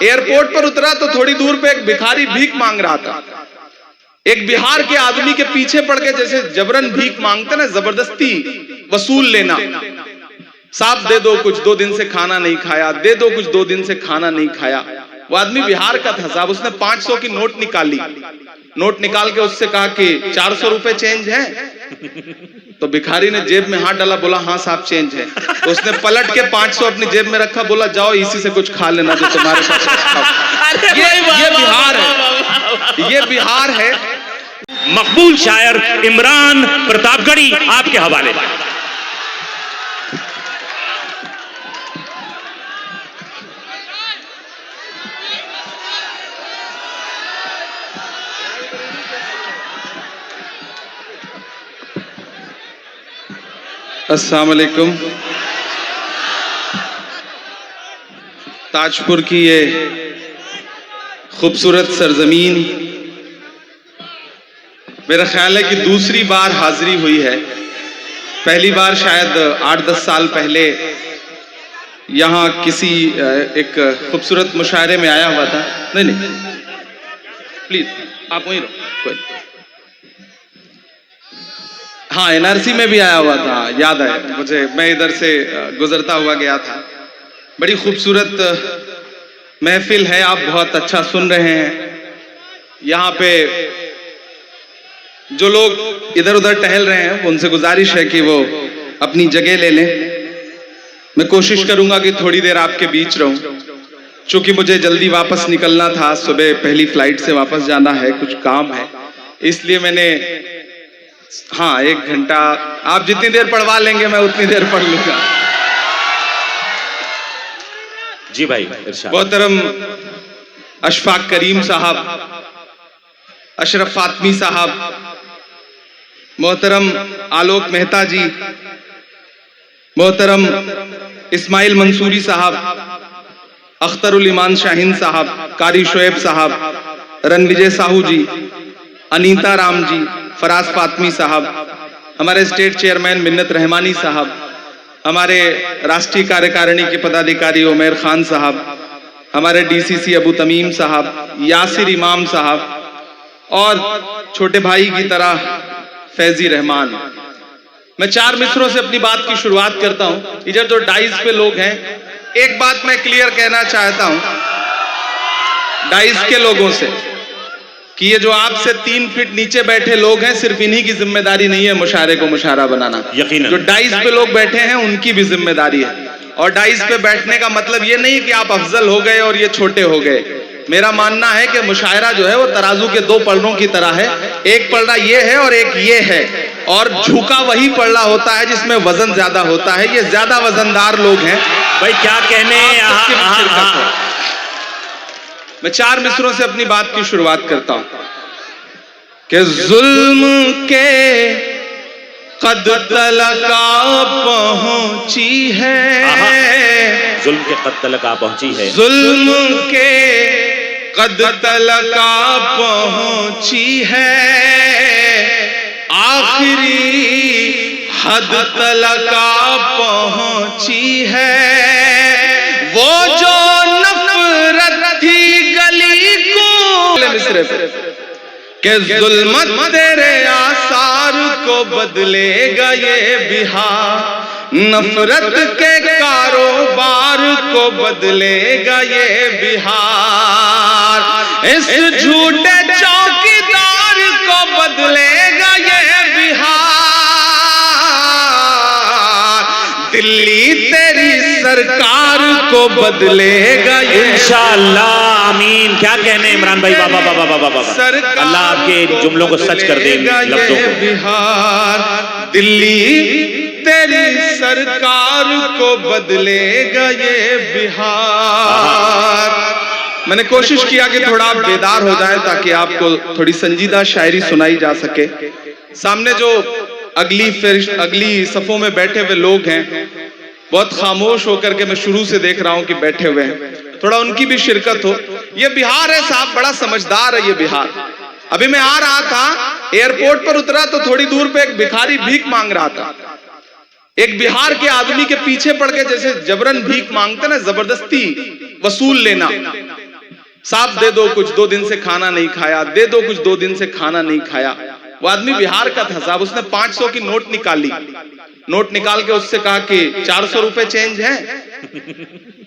Airport पर उतरा तो थोड़ी दूर पे एक भिखारी भीख मांग रहा था। एक बिहार के आदमी के पीछे पड़ के जैसे जबरन भीख मांगते ना, जबरदस्ती वसूल लेना। साहब दे दो कुछ, 2 दिन से खाना नहीं खाया, दे दो कुछ, 2 दिन से खाना नहीं खाया। वो आदमी बिहार का था साहब, उसने 500 की नोट निकाली। नोट निकाल के उससे कहा कि 400 रुपए चेंज है। तो भिखारी ने जेब में हाथ डाला, बोला हाँ साहब चेंज है। तो उसने पलट के 500 अपनी जेब में रखा, बोला जाओ इसी से कुछ खा लेना जो तुम्हारे पास। ये बिहार है, ये बिहार है। मकबूल शायर इमरान प्रतापगढ़ी आपके हवाले। अस्सलाम वालेकुम। ताजपुर की ये खूबसूरत सरजमीन मेरा ख्याल है कि दूसरी बार हाजिरी हुई है। पहली बार शायद 8-10 साल पहले यहाँ किसी एक खूबसूरत मुशायरे में आया हुआ था। नहीं प्लीज आप वहीं रहो। हाँ, एनआरसी में भी आया हुआ था, याद है मुझे। मैं इधर से गुजरता हुआ गया था। बड़ी खूबसूरत महफिल है, आप बहुत अच्छा सुन रहे हैं। यहाँ पे जो लोग इधर उधर टहल रहे हैं उनसे गुजारिश है कि वो अपनी जगह ले लें। मैं कोशिश करूंगा कि थोड़ी देर आपके बीच रहूं, चूंकि मुझे जल्दी वापस निकलना था। सुबह पहली फ्लाइट से वापस जाना है, कुछ काम है, इसलिए मैंने 1 घंटा, आप जितनी देर पढ़वा लेंगे मैं उतनी देर पढ़ लूंगा। जी भाई। मोहतरम अशफाक करीम साहब, अशरफ फातमी साहब, मोहतरम आलोक मेहता जी, मोहतरम इस्माइल मंसूरी साहब, अख्तरुल ईमान शाहीन साहब, कारी शोएब साहब, रणविजय साहू जी, अनीता राम जी, फराज फातमी साहब, हमारे स्टेट चेयरमैन मिन्नत रहमानी साहब, हमारे राष्ट्रीय कार्यकारिणी के पदाधिकारी उमर खान साहब, हमारे डीसीसी अबू तमीम साहब, यासिर इमाम साहब और छोटे भाई की तरह फैजी रहमान। मैं 4 मिसरों से अपनी बात की शुरुआत करता हूं। इधर जो डाइस पे लोग हैं, एक बात मैं क्लियर कहना चाहता हूं डाइस के लोगों से कि ये जो आपसे 3 फीट नीचे बैठे लोग हैं, सिर्फ इन्हीं की जिम्मेदारी नहीं है मुशायरे को मुशायरा बनाना। यकीनन जो डाइस पे लोग बैठे हैं उनकी भी जिम्मेदारी है। और डाइस पे बैठने का मतलब ये नहीं कि आप अफजल हो गए और ये छोटे हो गए। मेरा मानना है कि मुशायरा जो है वो तराजू के 2 पलड़ों की तरह है। एक पलड़ा ये है और एक ये है, और झुका वही पलड़ा होता है जिसमें वजन ज्यादा होता है। ये ज्यादा वजनदार लोग हैं। भाई क्या कहने। मैं 4 मिसरों से अपनी बात की शुरुआत करता हूं कि जुल्म के कद तलका पहुंची है, जुल्म के कद तलका पहुंची है, जुल्म के कद तलका पहुंची है, आखिरी हद तलका पहुंची है। वो जो नफरत थी गली को मिसरे के जुल्मत तेरे आसार को बदलेगा ये बिहार, नफरत के कारोबार को बदलेगा ये बिहार, इस झूठे चौकीदार को बदलेगा ये बिहार, दिल्ली तेरी सरकार को बदलेगा ये इंशाअल्लाह। आमीन। क्या कहने इमरान भाई। बाबा बाबा बाबा बाबा, अल्लाह आपके जुमलों को सच कर दे, लफ्जों को। बिहार दिल्ली तेरी सरकार को बदलेगा ये बिहार। मैंने कोशिश किया कि थोड़ा आप बेदार हो जाए ताकि आपको थोड़ी संजीदा शायरी सुनाई जा सके। सामने जो अगली सफों में बैठे हुए लोग हैं, बहुत खामोश होकर के मैं शुरू से देख रहा हूं कि बैठे हुए हैं, थोड़ा उनकी भी शिरकत हो। ये बिहार है साहब, बड़ा समझदार है ये बिहार। अभी मैं आ रहा था, एयरपोर्ट पर उतरा तो थोड़ी दूर पे एक भिखारी भीख मांग रहा था। एक बिहार के आदमी के पीछे पड़ के जैसे जबरन भीख मांगते ना, जबरदस्ती वसूल लेना। साहब दे दो कुछ, 2 दिन से खाना नहीं खाया, दे दो कुछ, 2 दिन से खाना नहीं खाया। वो आदमी बिहार का था साहब, उसने 500 की नोट निकाली, नोट निकाल के उससे कहा कि 400 रुपए चेंज है।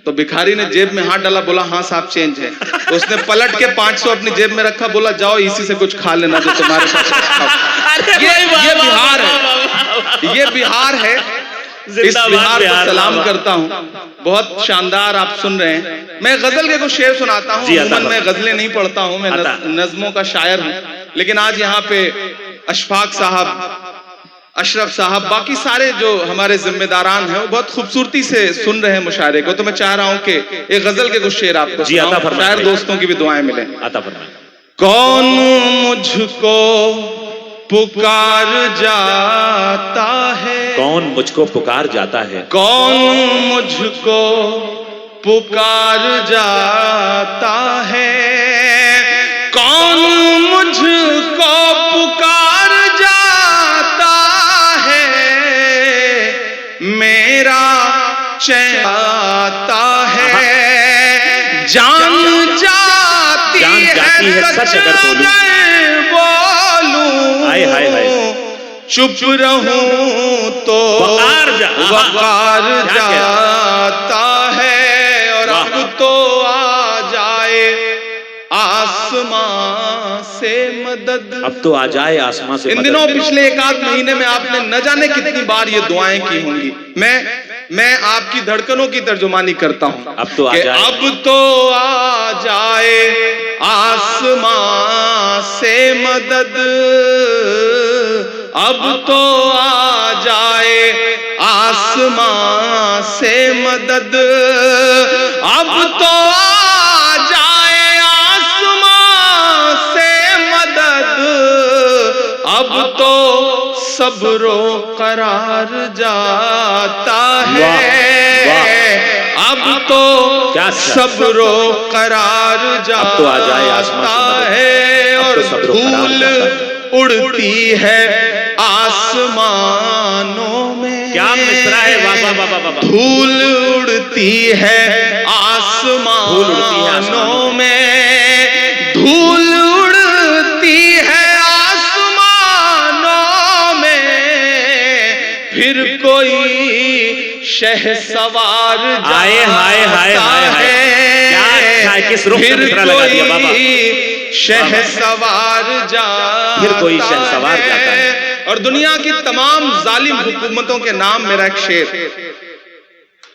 तो भिखारी ने जेब में हाथ डाला, बोला हाँ साहब चेंज है। तो उसने पलट के 500 अपनी जेब में रखा, बोला जाओ इसी से कुछ खा लेना जो तुम्हारे पास है। ये बिहार है, ये बिहार है। इस बिहार को सलाम करता हूँ, बहुत शानदार आप सुन रहे हैं। मैं गजल के कुछ शेर सुनाता हूँ, मैं गजलें नहीं पढ़ता हूँ, मैं नज्मों का शायर हूँ। लेकिन आज यहाँ पे अशफाक साहब, अशरफ साहब, बाकी सारे जो हमारे जिम्मेदारान हैं वो बहुत खूबसूरती से सुन रहे हैं मुशायरे को। तो मैं चाह रहा हूँ कि एक गजल के कुछ शेर आपको शायर दोस्तों की भी दुआएं मिले। कौन मुझको पुकार जाता है, कौन मुझको पुकार जाता है, कौन मुझको पुकार जाता है, कौन मुझको पुकार जाता है, मेरा चैन आता है, जान जाती है सच अगर बोलूं, हाय हाय हाय, चुप रहूं तो वकार जाता है। और अब तो आ जाए आसमां से मदद, अब तो आ जाए आसमां से। इन दिनों पिछले 1-8 महीने में आपने न जाने कितनी बार ये दुआएं की होंगी। मैं आपकी धड़कनों की तर्जुमानी करता हूं। अब तो आ जाए, अब तो आ जाए आसमां से मदद, अब तो आ जाए आसमां से मदद, अब तो आ जाए आसमां से मदद, अब तो सब्रो करार जाता है, अब तो सब्रो करार जाता है। और धूल उड़ती है आसमानों में, क्या मिसरा है, वाह वाह वाह वाह। धूल उड़ती है आसमानों में, धूल उड़ती है आसमानों में, फिर कोई शहसवार जाता है, किस रुख से मिसरा लगा दिया बाबा। शहसवार जाता, फिर कोई शहसवार जाता है। और दुनिया की तमाम जालिम हुकूमतों के नाम मेरा एक शेर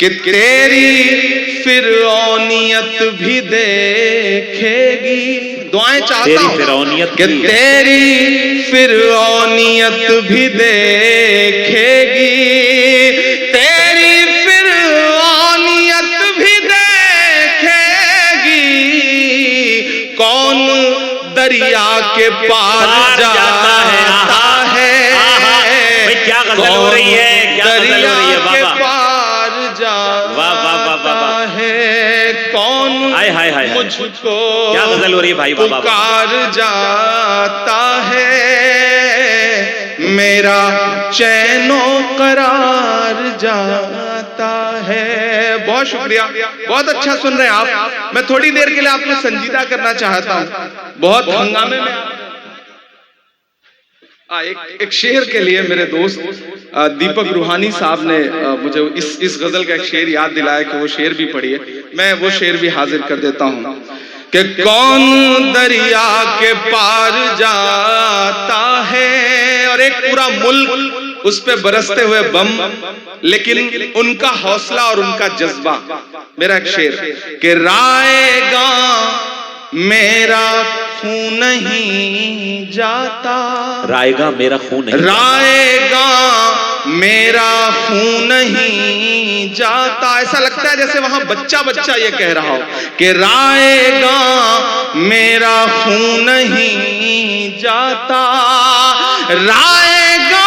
कि तेरी फिरौनियत भी देखेगी, दुआएं चाहता हूं कि तेरी फिरौनियत भी देखेगी, तेरी फिरौनियत भी देखेगी, कौन दरिया के पार जाता है, क्या गजल हो रही है, क्या गजल हो रही है बाबा, जाता है, कौन हाय हाय हाय, मुझको क्या गजल हो रही है भाई बाबा, पुकार जाता है, मेरा चैनो करार जाता है। बहुत शुक्रिया, बहुत अच्छा सुन रहे हैं आप। मैं थोड़ी देर के लिए आपको संजीदा करना चाहता हूँ, बहुत हंगामे में एक शेर के लिए मेरे दोस्त दीपक रूहानी साहब ने मुझे इस गजल का एक शेर याद दिलाया कि वो शेर भी पढ़िए। मैं वो शेर भी हाजिर कर देता हूँ कि कौन दरिया के पार जाता है, और एक पूरा मुल्क उस पे बरसते हुए बम, लेकिन उनका हौसला और उनका जज्बा। मेरा एक शेर कि रायगा मेरा खून नहीं जाता, रायगा मेरा खून नहीं, रायगा मेरा खून नहीं जाता। ऐसा लगता है जैसे वहां बच्चा बच्चा ये कह रहा हो कि रायगा मेरा खून नहीं जाता, रायगा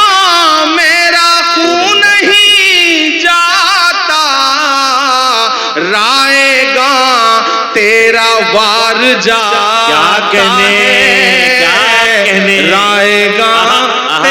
मेरा खून नहीं जाता, रायगा तेरा वार जाता क्या कहने